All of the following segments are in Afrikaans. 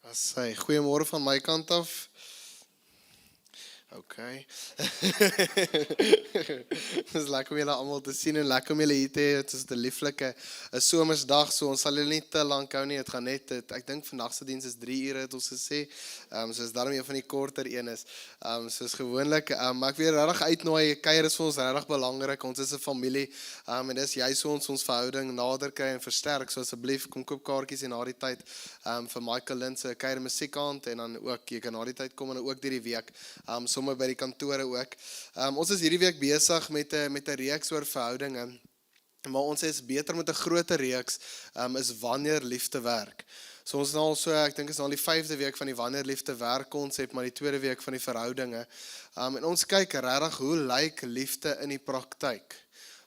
Goeiemôre van my kant af. Okay. Dis lekker om julle almal te sien en lekker om julle hier te hê. Dit is 'n lieflike 'n somersdag, so ons sal julle nie te lank hou nie. Dit gaan net ek dink vandag se diens is 3 ure het ons gesê. So is daarom een van die korter een is. Soos gewoonlik, maar ek weer regtig uitnooi. Kuier is vir ons regtig belangrik. Ons is 'n familie. En dis jy so ons verhouding nader kry en versterk. So asseblief kom koop kaartjies en na die tyd vir Michael Lind se kuier musiekaand en dan ook jy kan na die tyd kom en ook deur die week. Sommer by die kantore ook. Ons is hierdie week besig met 'n reeks oor verhoudinge. Maar ons is beter met 'n groter reeks, is wanneer liefde werk. So ons is nou al so, ek dink is nou al die 5de week van die wanneer liefde werk konsep, maar die 2de week van die verhoudinge. En ons kyk regtig hoe lyk liefde in die praktyk.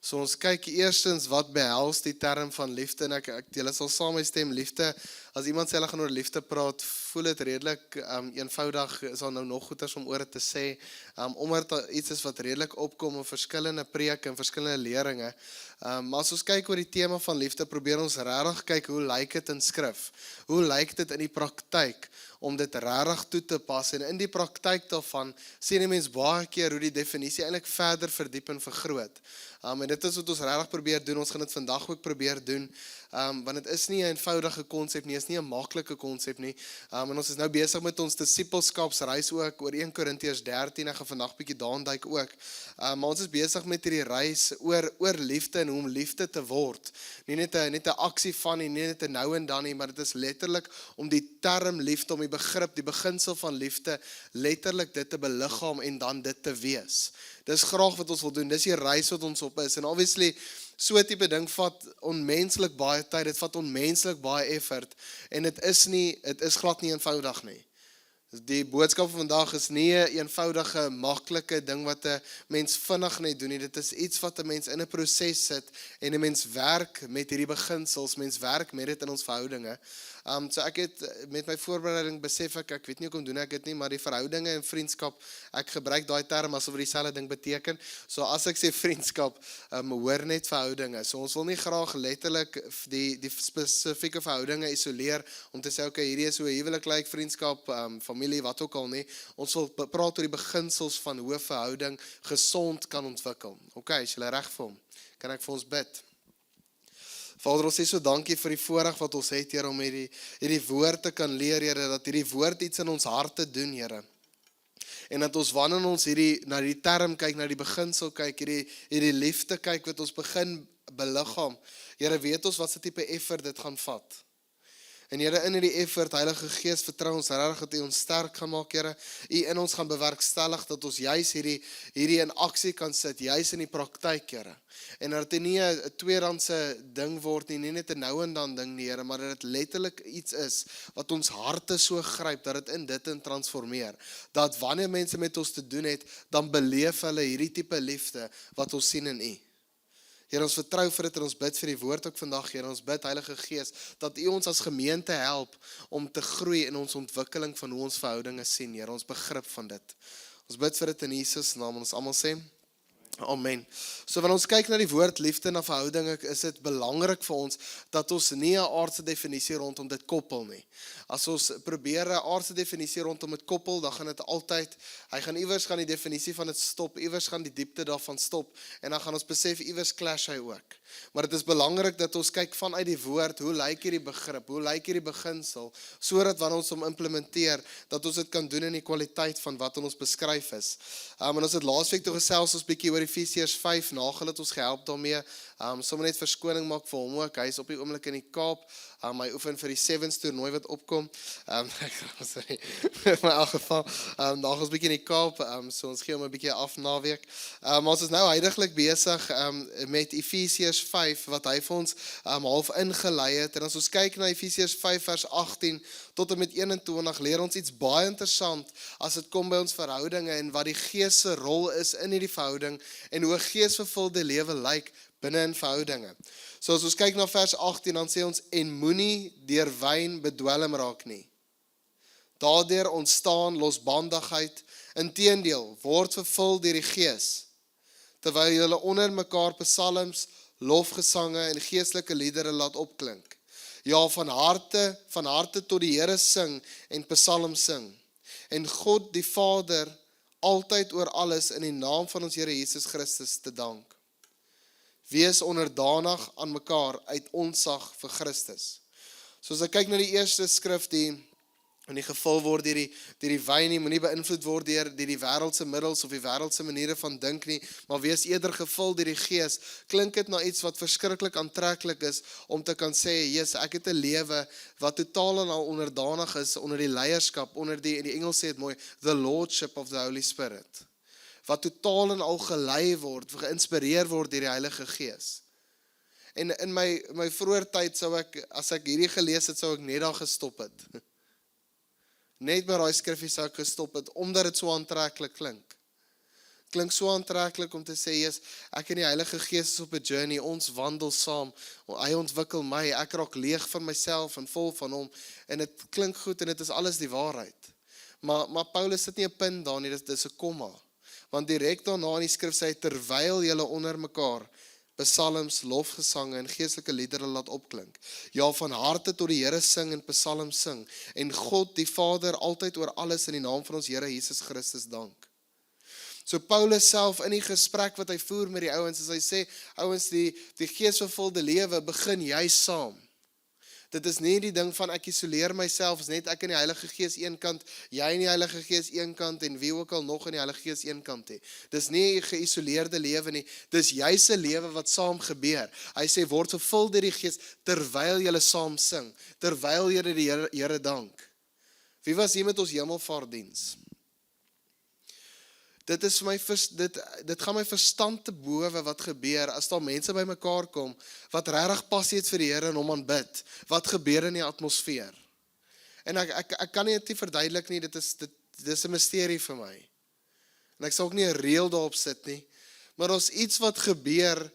So ons kyk eerstens wat behels die term van liefde en ek julle sal saam met my stem liefde. As iemand sê hulle gaan oor liefde praat, voel dit redelik eenvoudig, is daar nou nog goeters om oor te sê, omdat daar iets is wat redelik opkom in verskillende preke en verskillende leringe. Maar as ons kyk oor die tema van liefde, probeer ons regtig kyk hoe lyk dit in skrif? Hoe lyk dit in die praktyk om dit regtig toe te pas? En in die praktyk daarvan sien die mens baie keer hoe die definisie eintlik verder verdiep en vergroot. En dit is wat ons regtig probeer doen. Ons gaan dit vandag ook probeer doen. Want dit is nie 'n eenvoudige konsep nie, is nie 'n maklike konsep nie. En ons is nou besig met ons disippelskapsreis ook oor 1 Korintiërs 13. Ek gaan vandag bietjie daarin duik ook. Maar ons is besig met hierdie reis oor liefde en hoe om liefde te word. Nie net 'n aksie van nie net 'n nou en dan nie, maar dit is letterlik om die term liefde, om die begrip, die beginsel van liefde letterlik dit te beliggaam en dan dit te wees. Dis graag wat ons wil doen. Dis die reis wat ons op is. En obviously so 'n tipe ding vat onmenslik baie tyd, dit vat onmenslik baie effort en dit is glad nie eenvoudig nie. Die boodskap van vandag is nie 'n eenvoudige, maklike ding wat 'n mens vinnig net doen nie. Dit is iets wat 'n mens in 'n proses sit en 'n mens werk met hierdie beginsels, mens werk met dit in ons verhoudinge. So ek het met my voorbereiding besef ek weet nie hoekom doen ek dit nie, maar die verhoudinge en vriendskap, ek gebruik daai term asof dit dieselfde ding beteken. So as ek sê vriendskap, hoor net verhoudinge. So ons wil nie graag letterlik die spesifieke verhoudinge isoleer om te sê okay, hierdie is hoe 'n huwelik lyk, vriendskap, familie, wat ook al nie. Ons wil praat oor die beginsels van hoe 'n verhouding gesond kan ontwikkel. Okay, is julle reg vir hom? Kan ek vir ons bid? Vader, ons sê so dankie vir die voorreg wat ons het, Here, om hierdie woord te kan leer, Here, dat hierdie woord iets in ons harte doen, Here. En dat ons wanneer ons na die term kyk, na die beginsel kyk, hierdie liefde kyk, wat ons begin beliggaam. Here, weet ons wat se tipe effort dit gaan vat. En Here, in hierdie effort, Heilige Gees, vertrou ons regtig dat U ons sterk gaan maak, Here. U in ons gaan bewerkstellig dat ons juis hierdie in aksie kan sit, juis in die praktyk, Here. En dat dit nie 'n tweedehandse ding word nie net 'n nou en dan ding nie, Here, maar dat dit letterlik iets is wat ons harte so gryp dat dit in dit transformeer. Dat wanneer mense met ons te doen het, dan beleef hulle hierdie tipe liefde wat ons sien in U. Here, ons vertrou vir dit en ons bid vir die woord ook vandag, Here. Ons bid, Heilige Gees, dat U ons as gemeente help om te groei in ons ontwikkeling van hoe ons verhoudinge sien, Here, ons begrip van dit. Ons bid vir dit in Jesus naam en ons almal sê amen. So wanneer ons kyk na die woord liefde en verhoudinge, is dit belangrik vir ons dat ons nie 'n aardse definisie rondom dit koppel nie. As ons probeer 'n aardse definisie rondom dit koppel, dan gaan dit altyd, iewers gaan die definisie van dit stop, iewers gaan die diepte daarvan stop, en dan gaan ons besef, iewers clash hy ook. Maar dit is belangrik dat ons kyk vanuit die woord, hoe lyk hierdie begrip, hoe lyk hierdie beginsel, sodat wanneer ons hom implementeer, dat ons dit kan doen in die kwaliteit van wat ons beskryf is. En ons het laasweek toe gesels ons bietjie oor Efesiërs 5, Nagel het ons gehelp daarmee, sommer net verskoning maak vir hom ook, hy is op die oomblik in die Kaap, hy oefen vir die Sevens toernooi wat opkom, sorry, in elk geval, Nagel is bietjie in die Kaap, so ons gee hom 'n bietjie af naweek, maar ons is nou huidiglik besig met Efesiërs 5, wat hy vir ons half ingelei het, en as ons kyk na Efesiërs 5 vers 18 tot en met 21, leer ons iets baie interessant as dit kom by ons verhoudinge en wat die Gees se rol is in hierdie verhouding en hoe 'n geesvervulde lewe lyk binne in verhoudinge. So as ons kyk na vers 18, dan sê ons, en moenie deur wyn bedwelm raak nie. Daardeur ontstaan losbandigheid, inteendeel, word vervul deur die Gees, terwyl julle onder mekaar psalms, lofgesange en geestelike liedere laat opklink. Ja, van harte tot die Here sing en psalm sing. En God die Vader altyd oor alles in die naam van ons Here Jesus Christus te dank. Wees onderdanig aan mekaar uit ontzag vir Christus. So as ek kyk na die eerste skrif, die gevul word deur die wyn nie, moenie beïnvloed word deur die wêreldse middels of die wêreldse maniere van dink nie, maar wees eerder gevul deur die Gees. Klink dit na iets wat verskriklik aantreklik is om te kan sê, Jesus, ek het 'n lewe wat totaal en al onderdanig is onder die leierskap, onder in die Engels sê dit mooi, the lordship of the Holy Spirit. Wat totaal en al gelei word, geïnspireer word deur die Heilige Gees. En in my vroeë tyd sou ek, as ek hierdie gelees het, sou ek net daar gestop het. Net by daai skrifgie sou ek gestop het, omdat dit so aantreklik klink. Klink so aantreklik om te sê, Jesus, ek en die Heilige Gees is op 'n journey, ons wandel saam, hy ontwikkel my, ek raak leeg van myself en vol van hom, en dit klink goed en dit is alles die waarheid. Maar Paulus sit nie 'n punt daar nie, dit is 'n komma. Want direk daarna in die skrif sê hy, terwyl julle onder mekaar psalms, lofgesange en geestelike liedere laat opklink. Ja, van harte tot die Here sing en psalms sing. En God die Vader altyd oor alles in die naam van ons Here Jesus Christus dank. So Paulus self in die gesprek wat hy voer met die ouens, as hy sê, ouens, die geesvervulde lewe begin jy saam. Dit is nie die ding van ek isoleer myself, is net ek in die Heilige Gees een kant, jy in die Heilige Gees een kant, en wie ook al nog in die Heilige Gees een kant het. Dis nie 'n geïsoleerde lewe nie, dis juis 'n lewe wat saam gebeur. Hy sê, word vervul deur die Gees, terwyl julle saam sing, terwyl julle die Here dank. Wie was hier met ons hemelvaartdiens? Dit is vir my, dit gaan my verstand te bowe wat gebeur as daar mense by mekaar kom wat regtig passie het vir die Here en hom aanbid. Wat gebeur in die atmosfeer? En ek kan nie dit verduidelik nie, dit is 'n misterie vir my. En ek sal ook nie 'n reël daarop sit nie, maar daar's iets wat gebeur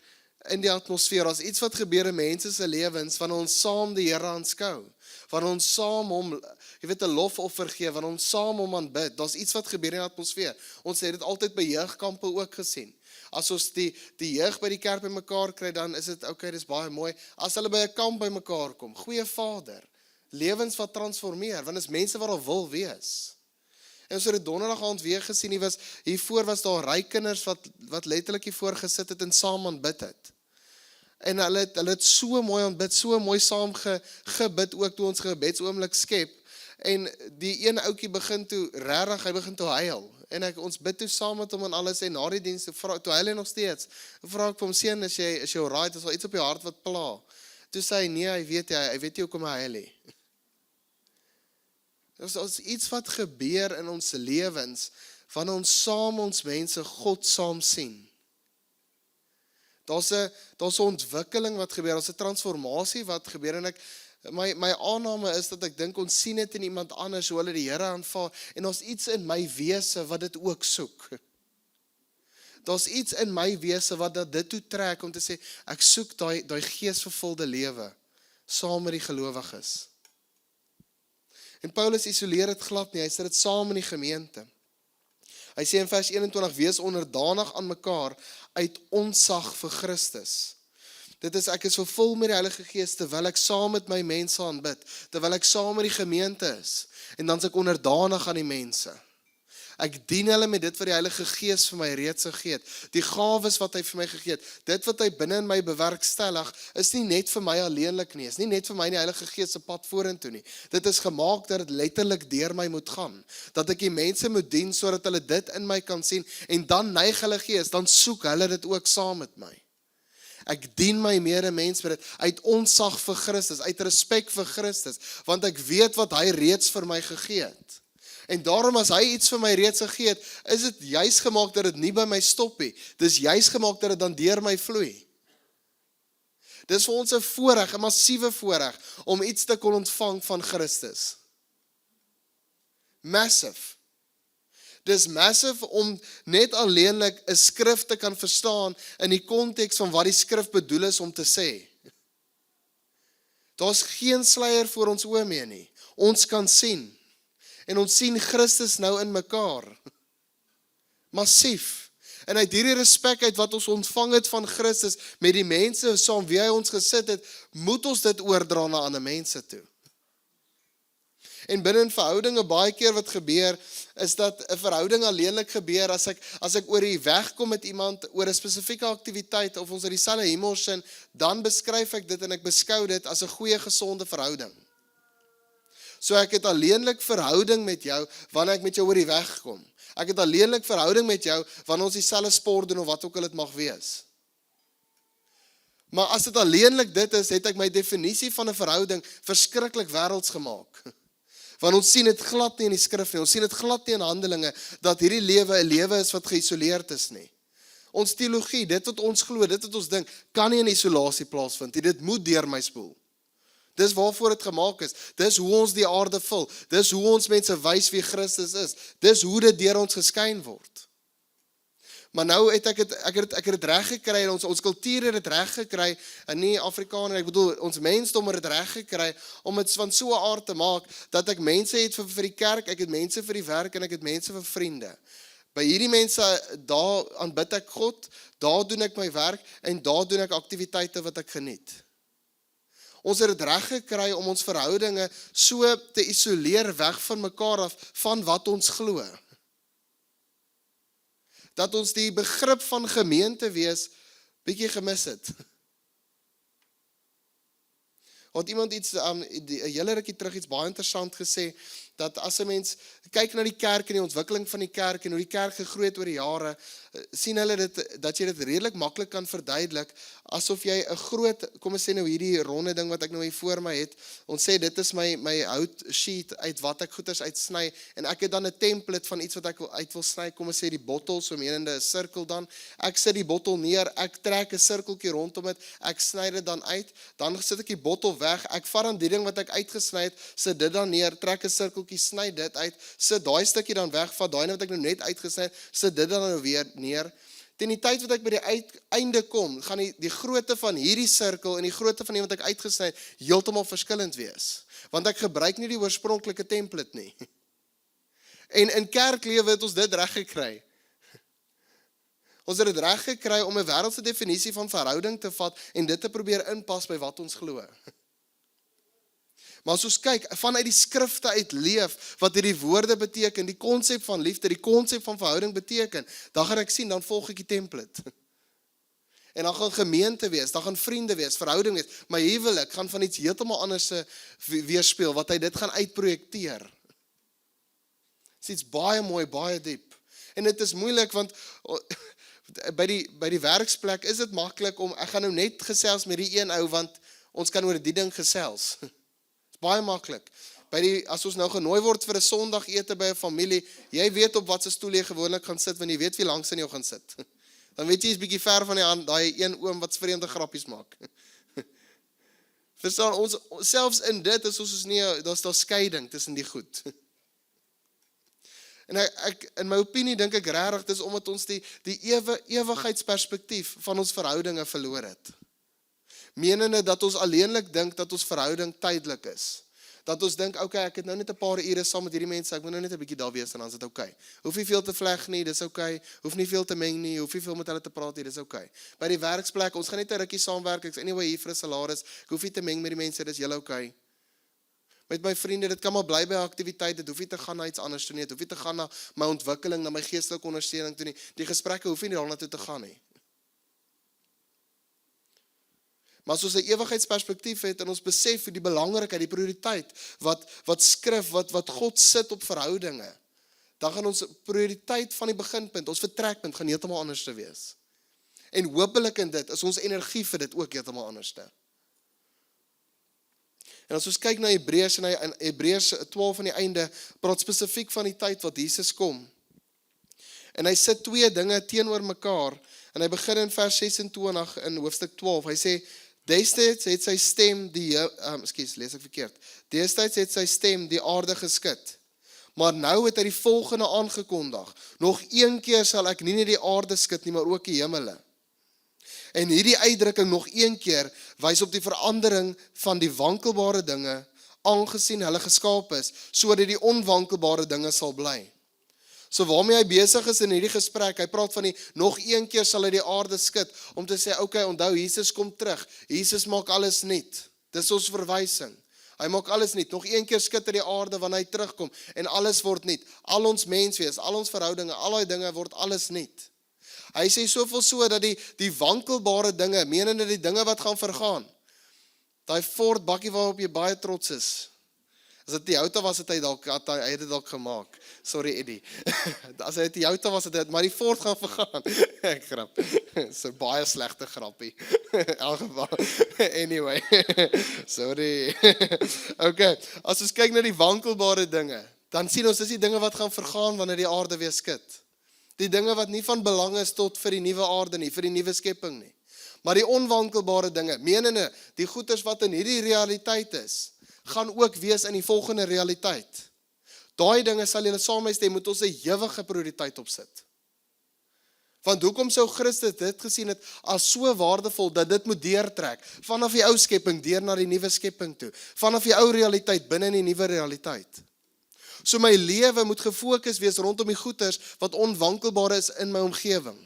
in die atmosfeer, daar's iets wat gebeur in mense se lewens wanneer ons saam die Here aanskou. Wanneer ons saam hom, 'n lofoffer gee, wanneer ons saam hom aanbid, daar's iets wat gebeur in die atmosfeer. Ons het dit altyd by jeugkampe ook gesien. As ons die jeug by die kerk by mekaar kry, dan is dit, okay, dis baie mooi. As hulle by 'n kamp by mekaar kom, goeie Vader, lewens wat transformeer, want is mense wat daar wil wees. En ons het dit donderdag aand weer gesien, hiervoor was daar ryk kinders wat letterlik hiervoor gesit het en saam aanbid het. En hulle het so mooi aanbid, so mooi saam gebid ook toe ons gebedsoomblik skep. En die een ouetjie begin toe huil. En ons bid toe saam met hom en alles, en na die diens, toe huil hy nog steeds. Vra ek vir hom, seun, is jy alright, is daar iets op jou hart wat pla? Toe sê hy, nee, hy weet nie hoekom hy huil nie. Daar's iets wat gebeur in ons lewens, wanneer ons saam ons mense God saam sien. Daar's 'n ontwikkeling wat gebeur, daar's 'n transformasie wat gebeur, en my aanname is dat ek dink ons sien dit in iemand anders, hoe hulle die Here aanvaar, en daar's iets in my wese wat dit ook soek. Daar's iets in my wese wat dit toe trek om te sê, ek soek daai geesvervulde lewe, saam met die gelowiges. En Paulus isoleer dit glad nie, hy sit dit saam in die gemeente. Hy sê in vers 21, wees onderdanig aan mekaar uit ontzag vir Christus. Dit is, ek is vervul met die Heilige Gees, terwyl ek saam met my mense aanbid, terwyl ek saam met die gemeente is, en dan is ek onderdanig aan die mense. Ek dien hulle met dit wat die Heilige Gees vir my reeds gegee het, die gawes wat hy vir my gegee het, dit wat hy binne in my bewerkstellig, is nie net vir my alleenlik nie, is nie net vir my die Heilige Gees se pad vorentoe nie. Dit is gemaak dat dit letterlik deur my moet gaan, dat ek die mense moet dien, sodat hulle dit in my kan sien, en dan neig hulle gees, dan soek hulle dit ook saam met my. Ek dien my medemens met dit, uit ontzag vir Christus, uit respek vir Christus, want ek weet wat hy reeds vir my gegee het. En daarom as hy iets vir my reeds gegee het, is dit juis gemaak dat dit nie by my stop nie. Dis juis gemaak dat dit dan deur my vloei. Dis vir ons 'n voorreg, 'n massiewe voorreg, om iets te kon ontvang van Christus. Massive. Dis massive om net alleenlik 'n skrif te kan verstaan in die konteks van wat die skrif bedoel is om te sê. Daar's geen sluier voor ons oë meer nie. Ons kan sien. En ons sien Christus nou in mekaar. Massief. En uit hierdie respek uit wat ons ontvang het van Christus, met die mense saam wie hy ons gesit het, moet ons dit oordra na ander mense toe. En binne in verhoudinge baie keer wat gebeur, is dat 'n verhouding alleenlik gebeur as ek oor die weg kom met iemand oor 'n spesifieke aktiwiteit of ons uit dieselfde humor sin, dan beskryf ek dit en ek beskou dit as 'n goeie gesonde verhouding. So ek het alleenlik verhouding met jou wanneer ek met jou oor die weg kom. Ek het alleenlik verhouding met jou wanneer ons dieselfde sport doen of wat ook al dit mag wees. Maar as dit alleenlik dit is, het ek my definisie van 'n verhouding verskriklik wêrelds gemaak. Want ons sien dit glad nie in die skrif nie, ons sien dit glad nie in Handelinge, dat hierdie lewe 'n lewe is wat geïsoleerd is nie. Ons teologie, dit wat ons glo, dit wat ons dink, kan nie in isolasie plaasvind nie, dit moet deur my spoel. Dis waarvoor dit gemaak is, dis hoe ons die aarde vul, dis hoe ons mense wys wie Christus is, dis hoe dit deur ons geskyn word. Maar nou het ek het dit reg gekry, en ons kultuur het dit reg gekry, en nie Afrikaner, ek bedoel, ons mensdom het dit reg gekry, om dit van so 'n aard te maak, dat ek mense het vir die kerk, ek het mense vir die werk, en ek het mense vir vriende. By hierdie mense, daar aanbid ek God, daar doen ek my werk, en daar doen ek aktiwiteite wat ek geniet. Ons het dit reg gekry om ons verhoudinge so te isoleer weg van mekaar af, van wat ons glo. Dat ons die begrip van gemeente wees bietjie gemis het. Want iemand iets 'n hele rukkie terug iets baie interessant gesê, dat as 'n mens kyk na die kerk en die ontwikkeling van die kerk en hoe die kerk gegroei het oor die jare, sien hulle dat jy dit redelik maklik kan verduidelik, asof jy 'n groot, kom ons sê nou hierdie ronde ding wat ek nou hier voor my het, ons sê dit is my hout sheet uit wat ek goeders uitsny, en ek het dan 'n template van iets wat ek uit wil sny, kom ons sê die bottel, so menende 'n sirkel dan, ek sit die bottel neer, ek trek 'n sirkeltjie rondom dit, ek sny dit dan uit, dan sit ek die bottel weg, ek vat dan die ding wat ek uitgesny het, sit dit dan neer, trek 'n sirkeltjie, sny dit uit, sit daai stukkie dan weg, vat daai wat ek nou net uitgesny het, sit dit dan nou weer neer. Teen die tyd wat ek by die einde kom, gaan die grootte van hierdie sirkel en die grootte van die wat ek uitgesny het, heeltemal verskillend wees. Want ek gebruik nie die oorspronklike template nie. En in kerklewe het ons dit reg gekry. Ons het dit reg gekry om 'n wêreldse definisie van verhouding te vat en dit te probeer inpas by wat ons glo. Maar as ons kyk, vanuit die skrifte uit leef, wat hierdie woorde beteken, die konsep van liefde, die konsep van verhouding beteken, dan gaan ek sien, dan volg ek die template. En dan gaan gemeente wees, dan gaan vriende wees, verhouding wees, maar huwelik gaan van iets heeltemal anders weerspieël, wat hy dit gaan uitprojekteer. Dit is iets baie mooi, baie diep. En dit is moeilik, want by die werksplek is dit maklik om, ek gaan nou net gesels met die een ou, want ons kan oor die ding gesels. Baie maklik. As ons nou genooi word vir 'n Sondagete by 'n familie, jy weet op wat se stoel jy gewoonlik gaan sit, want jy weet wie langs in jou gaan sit. Dan weet jy is bietjie ver van die hand, daai een oom wat vreemde grappies maak. Verstaan, ons selfs in dit is ons nie, daar's skeiding tussen die goed. En in my opinie dink ek regtig dis omdat ons die ewigheidsperspektief van ons verhoudinge verloor het. Menende dat ons alleenlik dink dat ons verhouding tydelik is. Dat ons dink, okay, ek het nou net 'n paar ure saam met hierdie mense, ek moet nou net 'n bietjie daar wees en dan is dit okay. Hoef nie veel te vleg nie, dis okay. Hoef nie veel te meng nie, hoef nie veel met hulle te praat nie, dis okay. By die werksplek, ons gaan net 'n rukkie saamwerk, ek's anyway hier vir 'n salaris, ek hoef nie te meng met die mense, dis julle okay. Met my vriende, dit kan maar bly by aktiwiteite, dit hoef nie te gaan na iets anders toe nie, dit hoef nie te gaan na my ontwikkeling, na my geestelike ondersteuning toe nie. Die gesprekke hoef nie daarna toe te gaan nie. Maar as ons 'n ewigheidsperspektief het en ons besef die belangrikheid, die prioriteit, wat skrif, wat God sit op verhoudinge, dan gaan ons prioriteit van die beginpunt, ons vertrekpunt gaan heeltemal anders te wees. En hopelik in dit, is ons energie vir dit ook heeltemal anders te. En as ons kyk na Hebreërs en Hebreërs 12 aan die einde, praat spesifiek van die tyd wat Jesus kom. En hy sit twee dinge teenoor mekaar, en hy begin in vers 26 in hoofstuk 12, hy sê, Destyds het sy stem Destyds het sy stem die aarde geskit. Maar nou het hy die volgende aangekondig. Nog een keer sal ek nie net die aarde skit nie, maar ook die hemele. En hierdie uitdrukking nog een keer wys op die verandering van die wankelbare dinge, aangesien hulle geskaap is, sodat die onwankelbare dinge sal bly. So waarmee hy besig is in hierdie gesprek, hy praat van nog een keer sal hy die aarde skud, om te sê, okay, onthou, Jesus kom terug, Jesus maak alles nuut, dis ons verwysing, hy maak alles nuut, nog een keer skud hy die aarde wanneer hy terugkom, en alles word nuut, al ons menswees, al ons verhoudinge, al die dinge word alles nuut. Hy sê soveel so, dat die wankelbare dinge, menende die dinge wat gaan vergaan, daai Ford bakkie waarop jy baie trots is, as dit Toyota was, het hy het dit dalk gemaak. Sorry Eddie. As hy Toyota was, maar die Ford gaan vergaan. Ek grap. So baie slegte grappie. In elk geval. Anyway. Sorry. Okay. As ons kyk na die wankelbare dinge, dan sien ons, dis die dinge wat gaan vergaan wanneer die aarde weer skud. Die dinge wat nie van belang is tot vir die nuwe aarde nie, vir die nuwe skepping nie. Maar die onwankelbare dinge, menende, die goeders wat in hierdie realiteit is, gaan ook wees in die volgende realiteit. Daai dinge sal julle saamstem, moet ons 'n ewige prioriteit opsit. Want hoekom sou Christus dit gesien het as so waardevol, dat dit moet deurtrek, vanaf die ou skepping deur na die nuwe skepping toe, vanaf die ou realiteit binne in die nuwe realiteit. So my lewe moet gefokus wees rondom die goeders wat onwankelbaar is in my omgewing.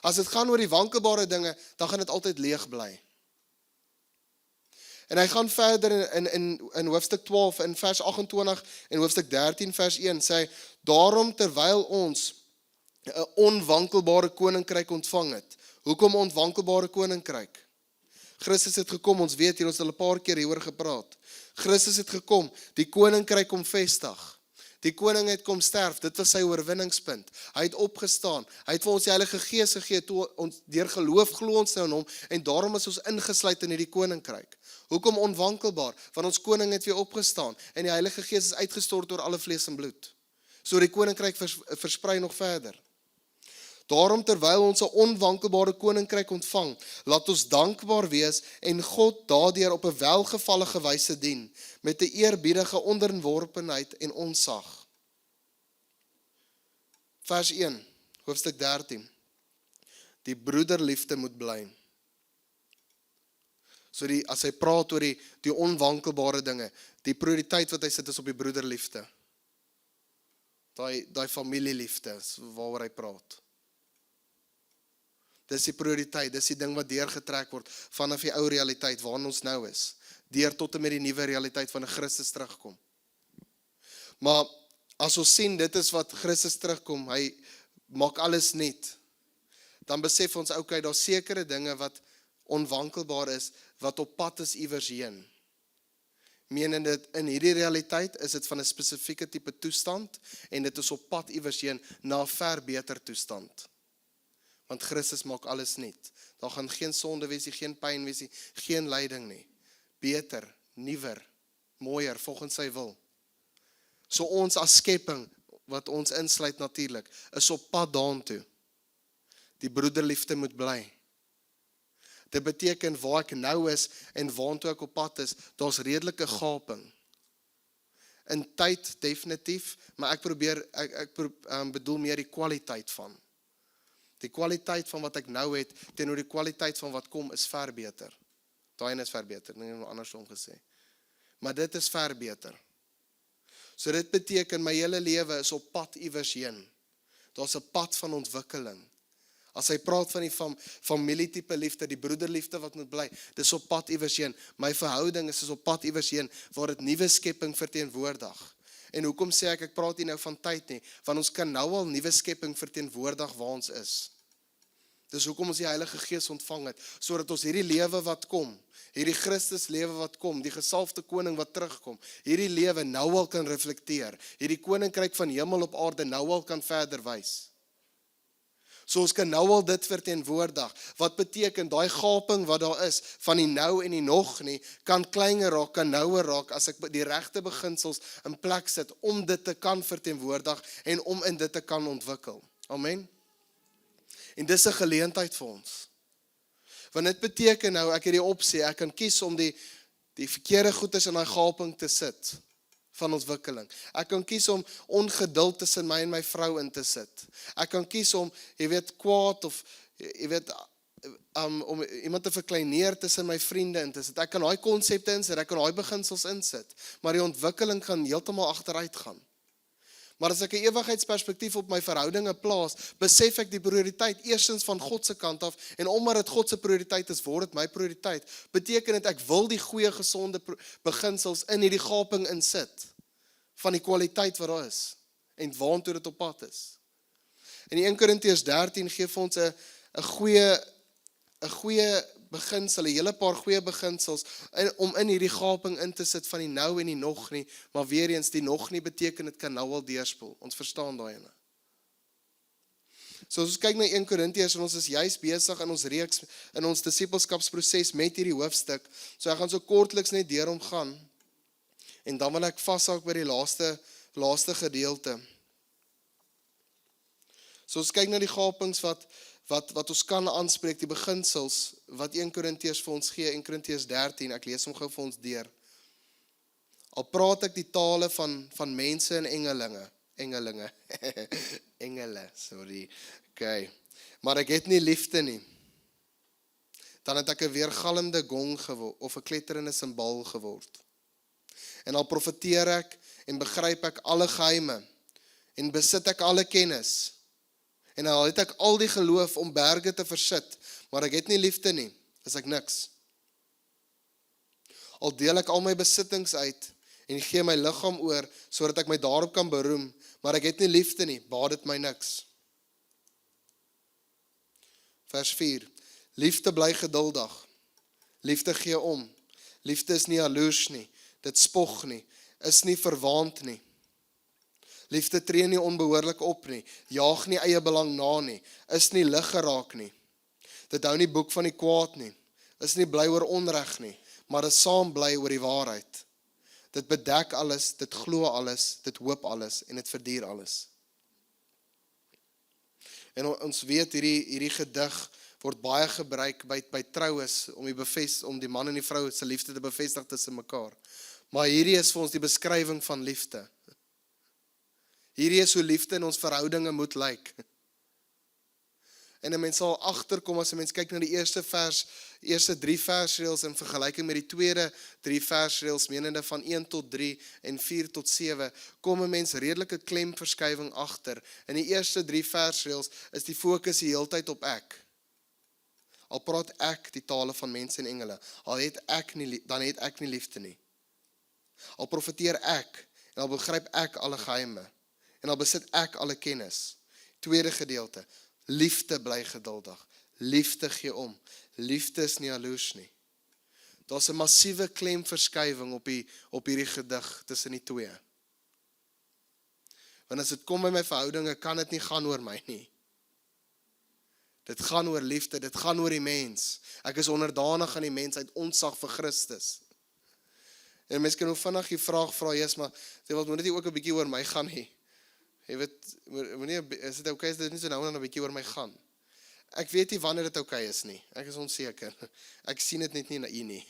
As dit gaan oor die wankelbare dinge, dan gaan dit altyd leeg bly. En hy gaan verder in hoofstuk 12, in vers 28 en hoofstuk 13, vers 1, sê, daarom terwyl ons 'n onwankelbare koninkryk ontvang het. Hoekom onwankelbare koninkryk? Christus het gekom, ons weet hier, ons het al 'n paar keer hieroor gepraat. Christus het gekom, die koninkryk kom vestig. Die koning het kom sterf, dit was sy oorwinningspunt. Hy het opgestaan, hy het vir ons die Heilige Gees gegee, toe ons deur geloof glo ons nou in hom, en daarom is ons ingesluit in hierdie koninkryk. Hoekom onwankelbaar? Want ons koning het weer opgestaan, en die Heilige Gees is uitgestort oor alle vlees en bloed. So die koninkryk versprei nog verder. Daarom terwyl ons 'n onwankelbare koninkryk ontvang, laat ons dankbaar wees en God daardeur op 'n welgevallige wyse dien, met 'n eerbiedige onderworpenheid en ontzag. Vers 1, hoofstuk 13. Die broederliefde moet bly. So as hy praat oor die onwankelbare dinge, die prioriteit wat hy sit is op die broederliefde. Daai familieliefde is waaroor hy praat. Dis die prioriteit, dis die ding wat deurgetrek word vanaf die ou realiteit waarin ons nou is, deur tot en met die nuwe realiteit wanneer Christus terugkom. Maar as ons sien dit is wat Christus terugkom, hy maak alles nuut, dan besef ons, okay, daar's sekere dinge wat onwankelbaar is, wat op pad is iewers heen. Menende in hierdie realiteit is dit van 'n spesifieke tipe toestand, en dit is op pad iewers heen na 'n ver beter toestand. Want Christus maak alles nuut. Daar gaan geen sonde wees nie, geen pyn wees nie, geen lyding nie. Beter, nuwer, mooier, volgens sy wil. So ons as skepping, wat ons insluit natuurlik, is op pad daartoe. Die broederliefde moet bly. Dit beteken waar ek nou is en waartoe ek op pad is, daar's redelike gaping. In tyd definitief, maar ek bedoel meer die kwaliteit van. Die kwaliteit van wat ek nou het, teenoor die kwaliteit van wat kom, is ver beter. Daai is ver beter, nie andersom gesê. Maar dit is ver beter. So dit beteken, my hele lewe is op pad iewers heen. Daar's 'n pad van ontwikkeling. As hy praat van die familietipe liefde, die broederliefde wat moet bly, dis op pad iewers heen. My verhouding is op pad iewers heen, waar dit nuwe skepping verteenwoordig. En hoekom sê ek praat hier nou van tyd nie, want ons kan nou al nuwe skepping verteenwoordig waar ons is. Dis hoekom ons die Heilige Gees ontvang het, sodat ons hierdie lewe wat kom, hierdie Christus lewe wat kom, die gesalfde koning wat terugkom, hierdie lewe nou al kan reflekteer, hierdie koninkryk van hemel op aarde nou al kan verder wys. So ons kan nou al dit verteenwoordig, wat beteken, daai gaping wat daar is, van die nou en die nog nie, kan kleiner raak, kan nouer raak, as ek die regte beginsels in plek sit, om dit te kan verteenwoordig, en om in dit te kan ontwikkel. Amen. En dis 'n geleentheid vir ons. Want dit beteken nou, ek het die opsie, ek kan kies om die verkeerde goedes in daai gaping te sit, van ontwikkeling. Ek kan kies om ongeduld tussen my en my vrou in te sit. Ek kan kies om, kwaad of, om iemand te verkleineer tussen my vriende in te sit. Ek kan daai konsepte insit, ek kan daai beginsels insit, maar die ontwikkeling gaan heeltemal agteruit gaan. Maar as ek 'n ewigheidsperspektief op my verhoudinge plaas, besef ek die prioriteit eerstens van God se kant af, en omdat dit God se prioriteit is, word dit my prioriteit. Beteken dit ek wil die goeie gesonde beginsels in hierdie gaping insit, van die kwaliteit wat daar is, en waantoe dit op pad is. In 1 Korintiërs 13 gee vir ons 'n goeie beginsel, 'n hele paar goeie beginsels, om in hierdie gaping in te sit van die nou en die nog nie, maar weer eens, die nog nie beteken dit kan nou al deurspoel. Ons verstaan daai ene. So as ons kyk na 1 Korintiërs, en ons is juist besig in ons reeks, in ons disippelskapsproses met hierdie hoofstuk, so ek gaan so kortliks net deur hom gaan, en dan wil ek vashou by die laaste gedeelte. So ons kyk na die gapings wat ons kan aanspreek, die beginsels, wat 1 Korintiërs vir ons gee, 1 Korintiërs 13, ek lees hom gou vir ons deur. Al praat ek die tale van mense en engelinge, sorry, okay, maar ek het nie liefde nie, dan het ek 'n weergalmende gong geword, of 'n kletterende simbaal geword. En al profeteer ek, en begryp ek alle geheime, en besit ek alle kennis, en al het ek al die geloof om berge te versit, maar ek het nie liefde nie, is ek niks. Al deel ek al my besittings uit, en gee my liggaam oor, sodat ek my daarop kan beroem, maar ek het nie liefde nie, baat dit my niks. Vers 4, liefde bly geduldig, liefde gee om, liefde is nie jaloers nie, dit spog nie, is nie verwaand nie. Liefde tree nie onbehoorlik op nie, jaag nie eie belang na nie, is nie lig geraak nie. Dit hou nie boek van die kwaad nie, is nie bly oor onreg nie, maar is saam bly oor die waarheid. Dit bedek alles, dit glo alles, dit hoop alles en dit verduur alles. En ons weet hierdie gedig word baie gebruik by troues om die man en die vrou se liefde te bevestig tussen mekaar. Maar hierdie is vir ons die beskrywing van liefde. Hierdie is hoe liefde in ons verhoudinge moet lyk. En 'n mens sal agterkom as 'n mens kyk na die eerste 3 versreëls in vergelyking met die tweede 3 versreëls, menende van 1 tot 3 en 4 tot 7, kom 'n mens redelike klemverskywing agter. In die eerste 3 versreëls is die fokus die heeltyd op ek. Al praat ek die tale van mense en engele, dan het ek nie liefde nie. Al profeteer ek, en al begryp ek alle geheime, en al besit ek alle kennis. Tweede gedeelte, liefde bly geduldig, liefde gee om, liefde is nie jaloers nie. Daar's 'n massiewe klemverskywing op hierdie gedig tussen die twee. Want as dit kom by my verhoudinge, kan dit nie gaan oor my nie. Dit gaan oor liefde, dit gaan oor die mens. Ek is onderdanig aan die mens uit ontzag vir Christus. En mense kan nou vinnig die vraag vra, Jesus, maar moet dit nie ook 'n bietjie oor my gaan nie? Jy weet, is dit okay as dit nie so nou en dan 'n bietjie oor my gaan? Ek weet nie wanneer dit okay is nie. Ek is onseker. Ek sien dit net nie na u nie.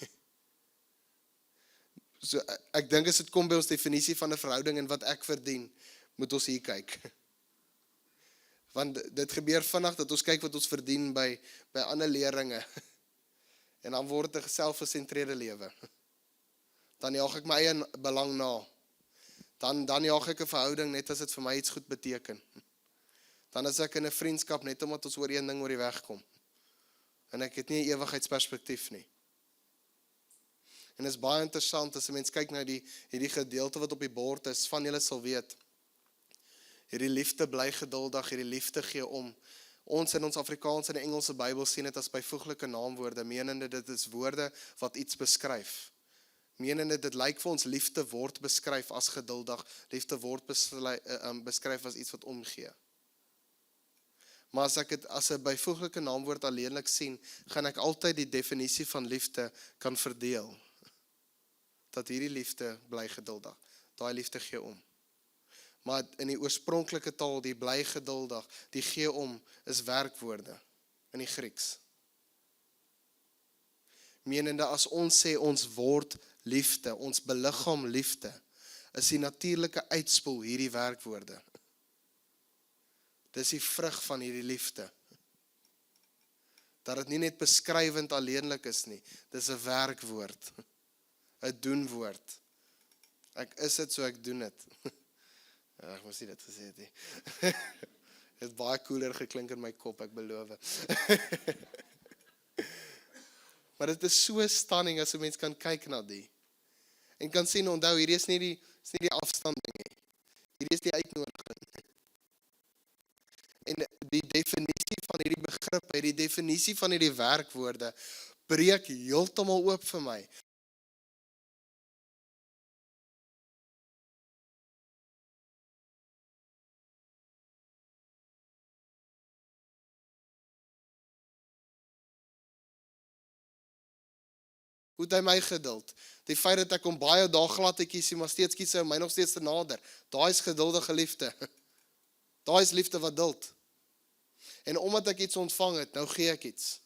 So ek dink as dit kom by ons definisie van 'n verhouding en wat ek verdien, moet ons hier kyk. Want dit gebeur vinnig dat ons kyk wat ons verdien by ander leringe. En dan word dit 'n selfgesentreerde lewe. Dan jaag ek my eie belang na. Dan jaag ek 'n verhouding net as dit vir my iets goed beteken. Dan is ek in 'n vriendskap net omdat ons oor een ding oor die weg kom. En ek het nie 'n ewigheidsperspektief nie. En dit is baie interessant as 'n mens kyk na hierdie gedeelte wat op die bord is, van julle sal weet. Hierdie liefde bly geduldig, hierdie liefde gee om. Ons in ons Afrikaanse en Engelse Bybel sien dit as byvoeglike naamwoorde, menende dit is woorde wat iets beskryf. Menende dit lyk vir ons liefde word beskryf as geduldig, liefde word beskryf as iets wat omgee. Maar as ek dit as 'n byvoeglike naamwoord alleenlik sien, gaan ek altyd die definisie van liefde kan verdeel. Dat hierdie liefde bly geduldig, daai liefde gee om. Maar in die oorspronklike taal, die bly geduldig, die gee om, is werkwoorde in die Grieks. Menende as ons sê ons word liefde, ons beliggaam liefde, is die natuurlike uitspoel hierdie werkwoorde. Dis die vrug van hierdie liefde. Dat dit nie net beskrywend alleenlik is nie, dis 'n werkwoord, 'n doenwoord. Ek is dit, so ek doen dit. Ek moes nie dit gesê het nie. Dit het baie cooler geklink in my kop, ek beloof. Maar dit is so stunning as 'n mens kan kyk na die. En kan sien, onthou, hierdie is nie die afstanding nie. Hierdie is die uitnodiging. En die definisie van hierdie begrip, die definisie van hierdie werkwoorde, breek heeltemal oop vir my. Hoe het hy my geduld? Die feit dat ek hom baie dae glad te kies, maar steeds kies hy my nog steeds te nader. Daai is geduldige liefde. Daai is liefde wat duld. En omdat ek iets ontvang het, nou gee ek iets.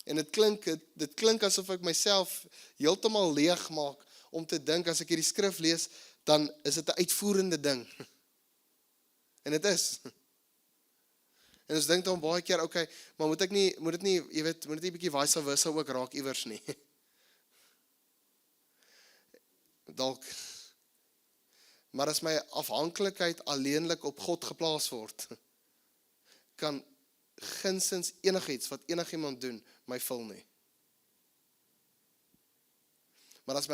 En dit klink asof ek myself heeltemal leeg maak om te dink, as ek hierdie skrif lees, dan is dit 'n uitvoerende ding. En dit is. En ons dink dan baie keer, okay, maar moet dit nie, jy weet, moet dit nie bietjie vice versa ook raak iewers nie. Dalk. Maar as my afhanklikheid alleenlik op God geplaas word, kan ginsins enigiets wat enigiemand doen, my vul nie. Maar as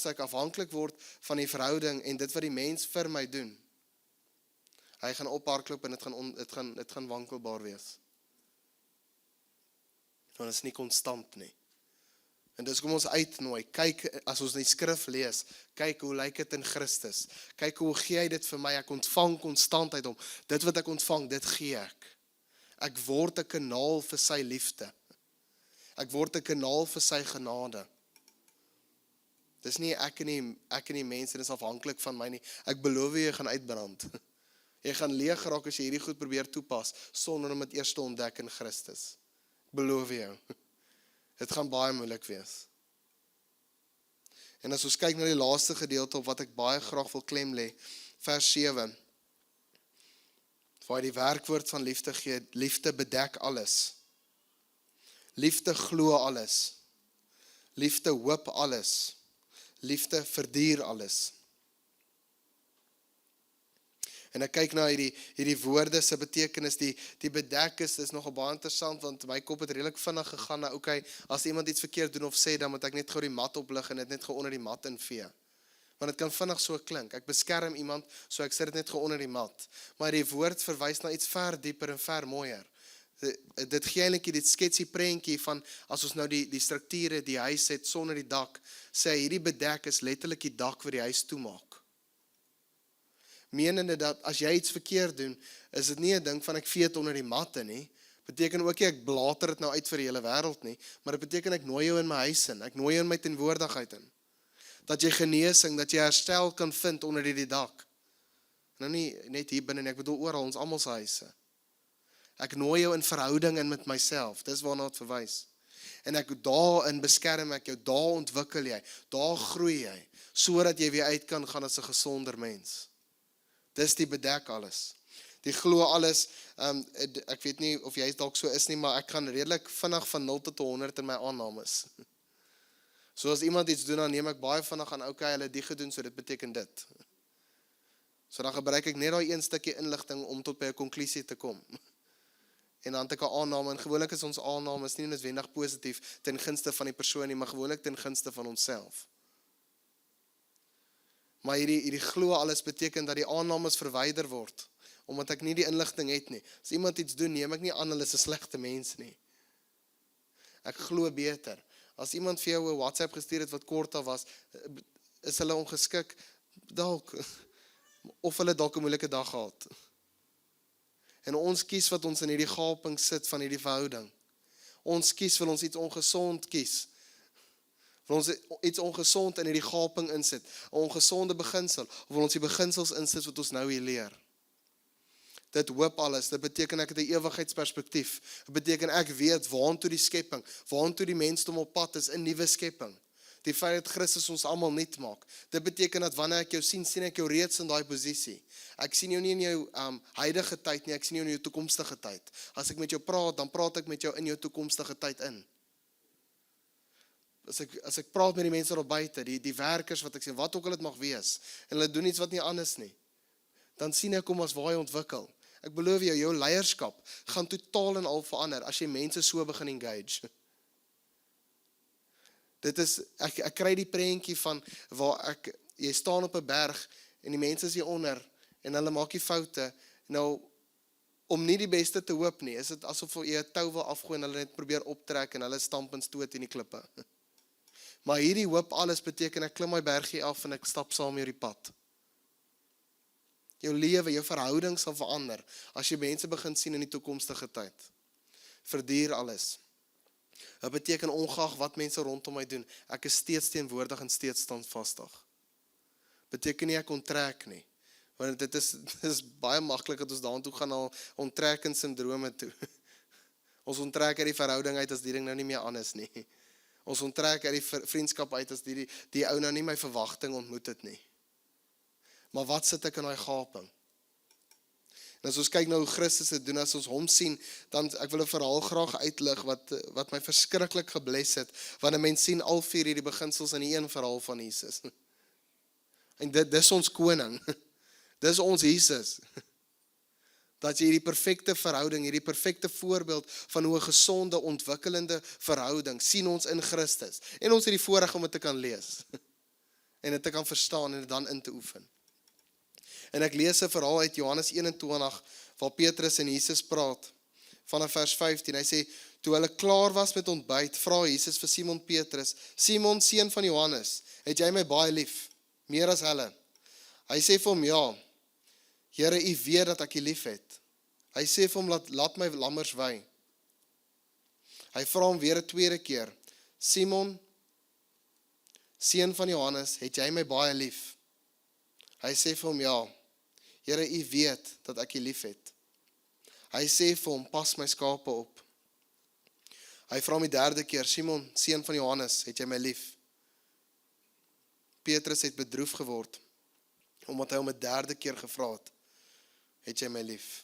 ek afhanklik word van die verhouding en dit wat die mens vir my doen, hy gaan ophardloop en dit gaan wankelbaar wees. Want dit is nie konstant nie. En dis kom ons uitnooi, kyk, as ons die skrif lees, kyk hoe lyk dit in Christus. Kyk hoe gee hy dit vir my, ek ontvang konstant uit hom. Dit wat ek ontvang, dit gee ek. Ek word 'n kanaal vir sy liefde. Ek word 'n kanaal vir sy genade. Dis nie ek en die mense, dis afhanklik van my nie. Ek beloof jy gaan uitbrand. Jy gaan leeg geraak as jy hierdie goed probeer toepas, sonder om dit eers te ontdek in Christus. Beloof jou. Dit gaan baie moeilik wees. En as ons kyk na die laaste gedeelte op wat ek baie graag wil klem lê, vers 7, waar die werkwoord van liefde gee, liefde bedek alles. Liefde glo alles. Liefde hoop alles. Liefde verduur alles. En ek kyk na hierdie woorde se betekenis, die bedek is nogal baie interessant, want my kop het redelik vinnig gegaan na, okay, as iemand iets verkeerd doen of sê, dan moet ek net gou die mat oplig en dit net gou onder die mat invee. Want dit kan vinnig so klink. Ek beskerm iemand, so ek sit dit net gou onder die mat. Maar die woord verwys na iets ver dieper en ver mooier. Dit gee eintlik dit sketsie prentjie van, as ons nou die strukture, die huis het sonder die dak, sê hierdie bedek is letterlik die dak wat die huis toemaak. Menende dat as jy iets verkeerd doen, is dit nie 'n ding van ek vee dit onder die matte nie. Beteken ook nie ek blater dit nou uit vir die hele wêreld nie, maar dit beteken ek nooi jou in my huis in. Ek nooi jou in my teenwoordigheid in. Dat jy genesing, dat jy herstel kan vind onder hierdie dak. Nou nie net hier binne nie, ek bedoel oral ons almal se huise. Ek nooi jou in verhouding in met myself. Dis waarna dit verwys. En ek daarin beskerm ek jou, daar ontwikkel jy, daar groei jy, sodat jy weer uit kan gaan as 'n gesonder mens. Dis die bedek alles. Die glo alles, ek weet nie of jy dalk so is nie, maar ek kan redelik vinnig van 0 tot 100 in my aannames. So as iemand iets doen, dan neem ek baie vinnig aan, okay, hulle het die gedoen, so dit beteken dit. So dan gebruik ek net daai een stukkie inligting om tot by 'n konklusie te kom. En dan het ek 'n aanname, en gewoonlik is ons aannames nie noodwendig positief ten gunste van die persoon nie, maar gewoonlik ten gunste van onsself. Maar hierdie glo alles beteken dat die aannames verwyder word, omdat ek nie die inligting het nie. As iemand iets doen, neem ek nie aan hulle is 'n slegte mens nie. Ek glo beter. As iemand vir jou 'n WhatsApp gestuur het wat kort af was, is hulle ongeskik dalk, of hulle dalk 'n moeilike dag gehad. En ons kies wat ons in hierdie gaping sit van hierdie verhouding. Ons kies, wil ons iets ongesond kies. Wil ons iets ongesond in hierdie gaping insit, 'n ongesonde beginsel, of wil ons die beginsels insit wat ons nou hier leer? Dit hoop alles, dit beteken ek het 'n ewigheidsperspektief. Dit beteken ek weet waantoe die skepping, waantoe die mensdom op pad is in nuwe skepping. Die feit dat Christus ons almal nuut maak. Dit beteken dat wanneer ek jou sien, sien ek jou reeds in daai posisie. Ek sien jou nie in jou huidige tyd nie, ek sien jou in jou toekomstige tyd. As ek met jou praat, dan praat ek met jou in jou toekomstige tyd in. as ek praat met die mense daar buite, die werkers wat ek sien, wat ook al dit mag wees, en hulle doen iets wat nie anders nie, dan sien ek hom as waar hy ontwikkel. Ek beloof jou leierskap gaan totaal en al verander as jy mense so begin engage. Dit is, ek kry die prentjie van waar jy staan op 'n berg en die mense is hier onder en hulle maak die foute. Nou, om nie die beste te hoop nie, is dit asof jy 'n tou wil afgooi en hulle net probeer optrek en hulle stamp en stoot in die klippe. Maar hierdie hoop alles beteken ek klim my bergie af en ek stap saam met die pad. Jou lewe, jou verhouding sal verander as jy mense begin sien in die toekomstige tyd. Verduur alles. Dit beteken ongeag wat mense rondom my doen, ek is steeds teenwoordig en steeds standvastig. Beteken nie ek onttrek nie. Want dit is baie maklik dat ons daartoe gaan na onttrekkings syndrome toe. Ons onttrek uit die verhouding uit as die ding nou nie meer aan is nie. Ons onttrek uit die vriendskap uit as die ou nou nie my verwagting ontmoet het nie. Maar wat sit ek in daai gaping? En as ons kyk na hoe Christus dit doen, as ons hom sien, dan ek wil 'n verhaal graag uitlig wat my verskriklik gebless het, want 'n mens sien al vier hierdie beginsels in die een verhaal van Jesus. En dis ons koning. Dis ons Jesus. Dat jy hierdie perfekte verhouding, hierdie perfekte voorbeeld van hoe 'n gesonde, ontwikkelende verhouding sien ons in Christus. En ons het die voorreg om dit te kan lees. En dit te kan verstaan en dit dan in te oefen. En ek lees 'n verhaal uit Johannes 21, waar Petrus en Jesus praat, vanaf vers 15. Hy sê, toe hulle klaar was met ontbyt, vra Jesus vir Simon Petrus, Simon, seun van Johannes, het jy my baie lief, meer as hulle? Hy sê vir hom, ja, Here, u weet dat ek u lief het. Hy sê vir hom, laat my lammers wei. Hy vra hom weer 'n tweede keer, Simon, seun van Johannes, het jy my baie lief? Hy sê vir hom, ja, Here, u weet dat ek u lief het. Hy sê vir hom, pas my skape op. Hy vra hom die derde keer, Simon, seun van Johannes, het jy my lief? Petrus het bedroef geword, omdat hy hom 'n derde keer gevra het jy my lief?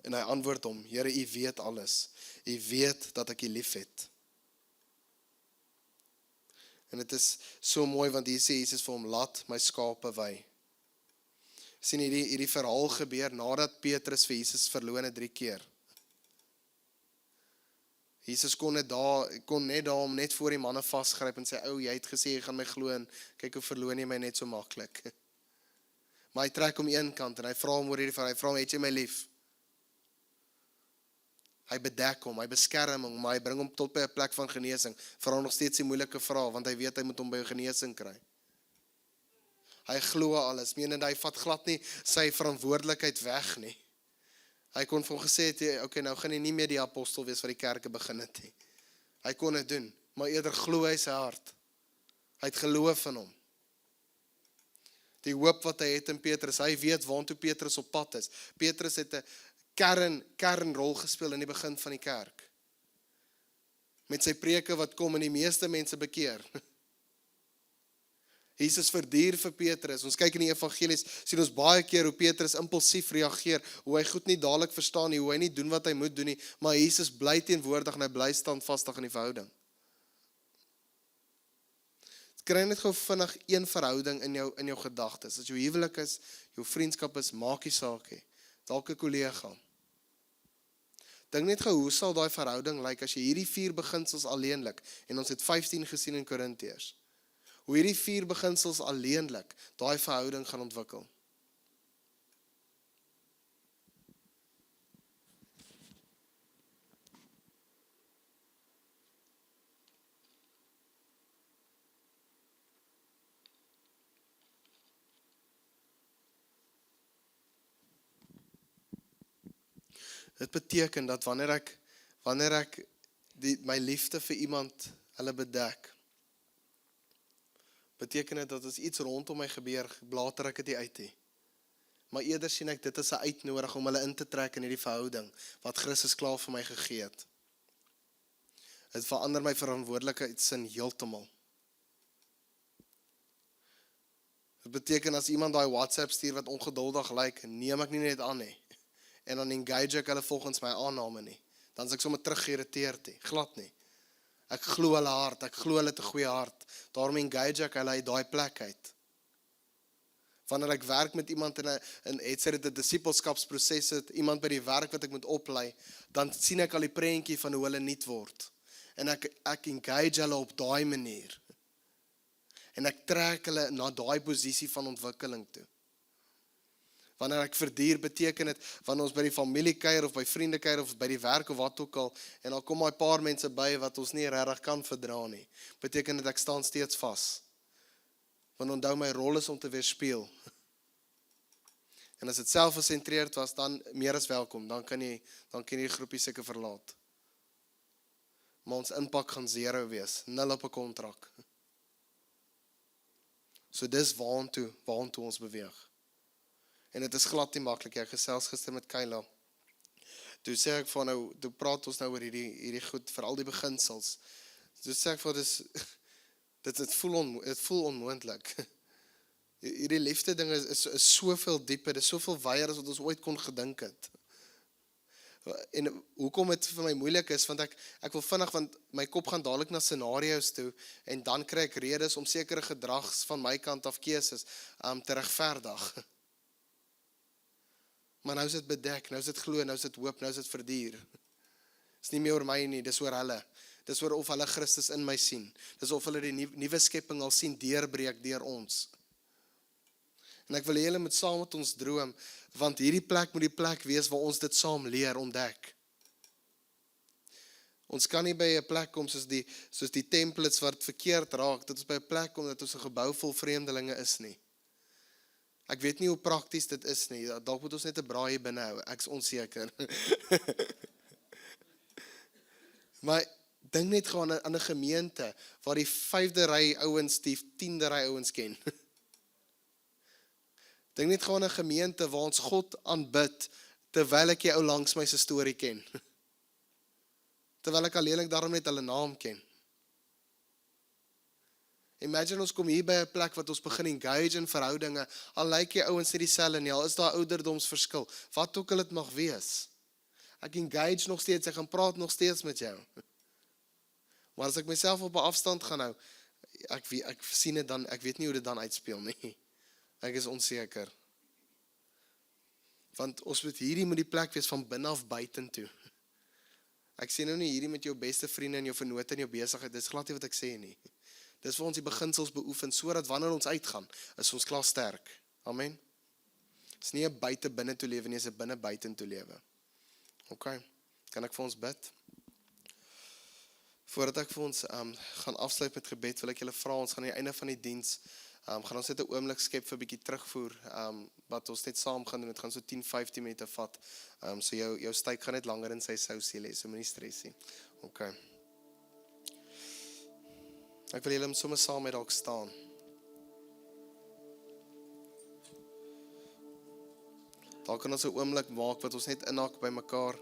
En hy antwoord hom, Here, u weet alles. U weet dat ek u lief het. En dit is so mooi, want hier sê Jesus vir hom, laat my skape wei. Sien hierdie verhaal gebeur nadat Petrus vir Jesus verloon het 3 keer. Jesus kon net daar om net voor die manne vasgryp en sê, jy het gesê jy gaan my glo en kyk hoe verloon jy my net so maklik. Maar hy trek hom een kant en hy vra hom oor hierdie verhaal, hy vra hom, het jy my lief? Hy bedek hom, hy beskerm hom, maar hy bring hom tot by 'n plek van genesing. Vra hom nog steeds die moeilike vrae, want hy weet hy moet hom by genesing kry. Hy glo alles, menende hy vat glad nie sy verantwoordelikheid weg nie. Hy kon vir hom gesê het, okay, nou gaan hy nie meer die apostel wees wat die kerke begin het nie. Hy kon dit doen, maar eerder glo hy sy hart. Hy het geloof in hom. Die hoop wat hy het in Petrus, hy weet waantoe Petrus op pad is. Petrus het 'n kernrol gespeel in die begin van die kerk. Met sy preke wat kom en die meeste mense bekeer. Jesus verduur vir Petrus. Ons kyk in die evangelies, sien ons baie keer hoe Petrus impulsief reageer, hoe hy goed nie dadelik verstaan nie, hoe hy nie doen wat hy moet doen nie, maar Jesus bly teenwoordig en hy bly standvastig in die verhouding. Kry net gou vinnig een verhouding in jou gedagtes. As jou huwelik is, jou vriendskap is, maak nie saak nie. Dalk 'n kollega. Dink net gou, hoe sal daai verhouding lyk as jy hierdie 4 beginsels alleenlik, en ons het 15 gesien in Korintiërs, hoe hierdie 4 beginsels alleenlik daai verhouding gaan ontwikkel. Dit beteken dat wanneer ek my liefde vir iemand hulle bedek, beteken dit dat as iets rondom my gebeur, blater ek dit nie uit nie. Maar eerder sien ek dit as 'n uitnodiging om hulle in te trek in hierdie verhouding, wat Christus klaar vir my gegee het. Dit verander my verantwoordelikheidsin heeltemal. Dit beteken as iemand daai WhatsApp stuur wat ongeduldig lyk, neem ek nie net aan nie. En dan engage ek hulle volgens my aanname nie. Dan is ek sommer terug geïrriteerd nie, glad nie. Ek glo hulle hart, ek glo hulle het 'n goeie hart. Daarom engage ek hulle uit daai plek uit. Wanneer ek werk met iemand in het sy dit 'n disippelskapsproses het, iemand by die werk wat ek moet oplei, dan sien ek al die prentjie van hoe hulle nuut word. En ek engage hulle op daai manier. En ek trek hulle na daai posisie van ontwikkeling toe. Wanneer ek verduur, beteken dit, wanneer ons by die familie kuier, of by vriende kuier, of by die werk, of wat ook al, en dan kom 'n paar mense by, wat ons nie regtig kan verdra nie, beteken dit ek staan steeds vas. Want onthou, my rol is om te weerspieël. En as dit selfgesentreerd was, dan meer as welkom, dan kan jy die groepie seker verlaat. Maar ons impak gaan 0 wees, 0 op 'n kontrak. So dis waantoe ons beweeg. En dit is glad nie maklik. Ek gesels gister met Kayla. Toe sê ek van nou, toe praat ons nou oor hierdie goed, vir al die beginsels. Toe sê ek van dit voel onmoontlik. Hierdie liefde ding is soveel dieper, dit is soveel wyer as wat ons ooit kon gedink het. En hoekom dit vir my moeilik is, want ek wil vinnig, want my kop gaan dadelik na scenario's toe, en dan kry ek redes om sekere gedrags van my kant af keuses te regverdig. Maar nou is dit bedek, nou is dit glo, nou is dit hoop, nou is dit verduur. Dis nie meer oor my nie, dis oor hulle. Dis oor of hulle Christus in my sien. Dis of hulle die nuwe skepping al sien deurbreek deur ons. En ek wil julle moet saam met ons droom, want hierdie plek moet die plek wees waar ons dit saam leer ontdek. Ons kan nie by 'n plek kom soos die templates wat verkeerd raak, dat ons by 'n plek kom dat ons 'n gebou vol vreemdelinge is nie. Ek weet nie hoe prakties dit is nie, dalk moet ons net 'n braai binne hou, ek is onseker. Maar dink net gewoon aan 'n gemeente, waar die 5de ry ouens die 10de ry ouens ken. Dink net gewoon 'n gemeente waar ons God aanbid, terwyl ek jou langs my se storie ken. Terwyl ek alleenlik daarom net hulle naam ken. Imagine ons kom hier by 'n plek wat ons begin engage in verhoudinge, al lyk jy ouens net dieselfde nie, al is daar ouderdomsverskil, wat ook al dit mag wees. Ek engage nog steeds, ek gaan praat nog steeds met jou. Maar as ek myself op 'n afstand gaan hou, ek sien dit dan, ek weet nie hoe dit dan uitspeel nie. Ek is onseker. Want ons moet die plek wees van binne af buitentoe. Ek sê nou nie hierdie met jou beste vriende en jou vennote en jou besigheid, dis glad nie wat ek sê nie. Dis vir ons die beginsels beoefen, sodat wanneer ons uitgaan, is ons klaar sterk. Amen. Dis nie 'n buite binne toe lewe nie, dis 'n binne buiten toe lewe. OK. Kan ek vir ons bid? Voordat ek vir ons gaan afsluit met gebed, wil ek julle vra, ons gaan aan die einde van die diens, gaan ons net 'n oomblik skep vir 'n bietjie terugvoer, wat ons net saam gaan doen, dit gaan so 10-15 minute vat, so jou styk gaan net langer in sy sousie lê, so moenie stres nie. OK. Ek wil julle sommer saam met dalk staan. Dalk kan ons 'n oomblik maak wat ons net inhak by mekaar.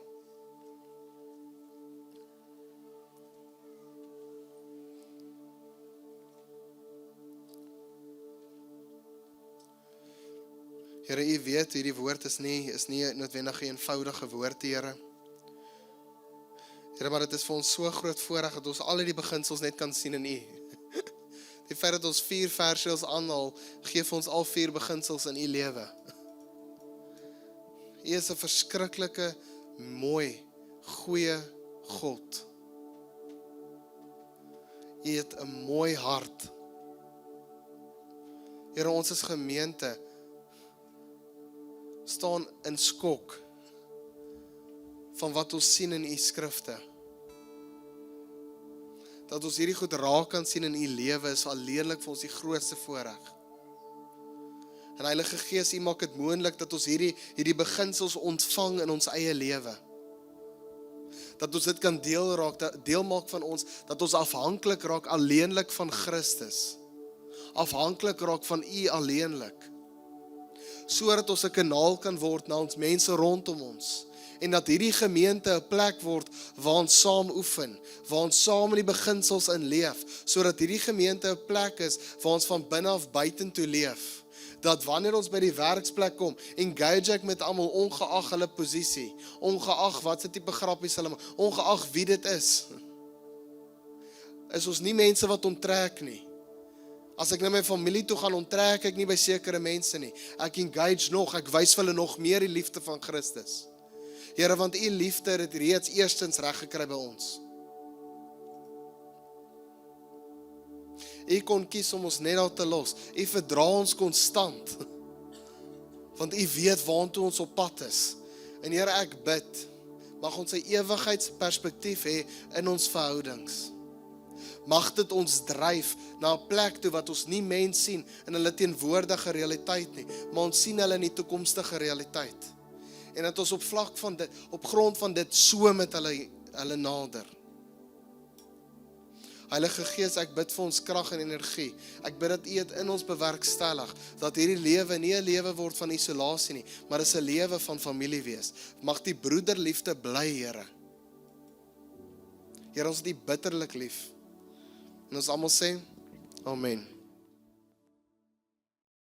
Here, U weet, hierdie woord is nie noodwendig 'n eenvoudige woord, Here. Here, maar dit is vir ons so groot voorreg dat ons al die beginsels net kan sien in U. Die feit dat ons 4 verse aanhaal, gee vir ons al 4 beginsels in U lewe. U is 'n verskriklike, mooi, goeie God. U het 'n mooi hart. Here, ons as gemeente staan in skok van wat ons sien in U skrifte. Dat ons hierdie goed raak kan sien in U lewe is alleenlik vir ons die grootste voorreg. En Heilige Gees, U maak dit moontlik dat ons hierdie beginsels ontvang in ons eie lewe. Dat ons dit kan deel maak van ons, dat ons afhanklik raak alleenlik van Christus. Afhanklik raak van U alleenlik. Sodat ons 'n kanaal kan word na ons mense rondom ons. En dat hierdie gemeente 'n plek word waar ons saam oefen, waar ons saam in die beginsels in leef, sodat hierdie gemeente 'n plek is waar ons van binne af buitentoe leef. Dat wanneer ons by die werksplek kom, engage ek met almal ongeag hulle posisie, ongeag wat se tipe grappies hulle maak, ongeag wie dit is. is ons nie mense wat onttrek nie. As ek na my familie toe gaan, onttrek ek nie by sekere mense nie. Ek engage nog, ek wys vir hulle nog meer die liefde van Christus. Here, want u liefde het reeds eerstens reg gekry by ons. U kon kies om ons net daar te los. U verdra ons konstant. Want u weet waartoe ons op pad is. En Here, ek bid, mag ons 'n ewigheidsperspektief hê in ons verhoudings. Mag dit ons dryf na 'n plek toe wat ons nie mens sien in hulle teenwoordige realiteit nie, maar ons sien hulle in die toekomstige realiteit. En dat ons op vlak van dit, op grond van dit so met hulle nader. Heilige Gees, ek bid vir ons krag en energie. Ek bid dat U dit in ons bewerkstellig, dat hierdie lewe nie 'n lewe word van isolasie nie, maar is 'n lewe van familie wees. Mag die broederliefde bly, Here. Here, ons het U bitterlik lief. En ons almal sê, amen.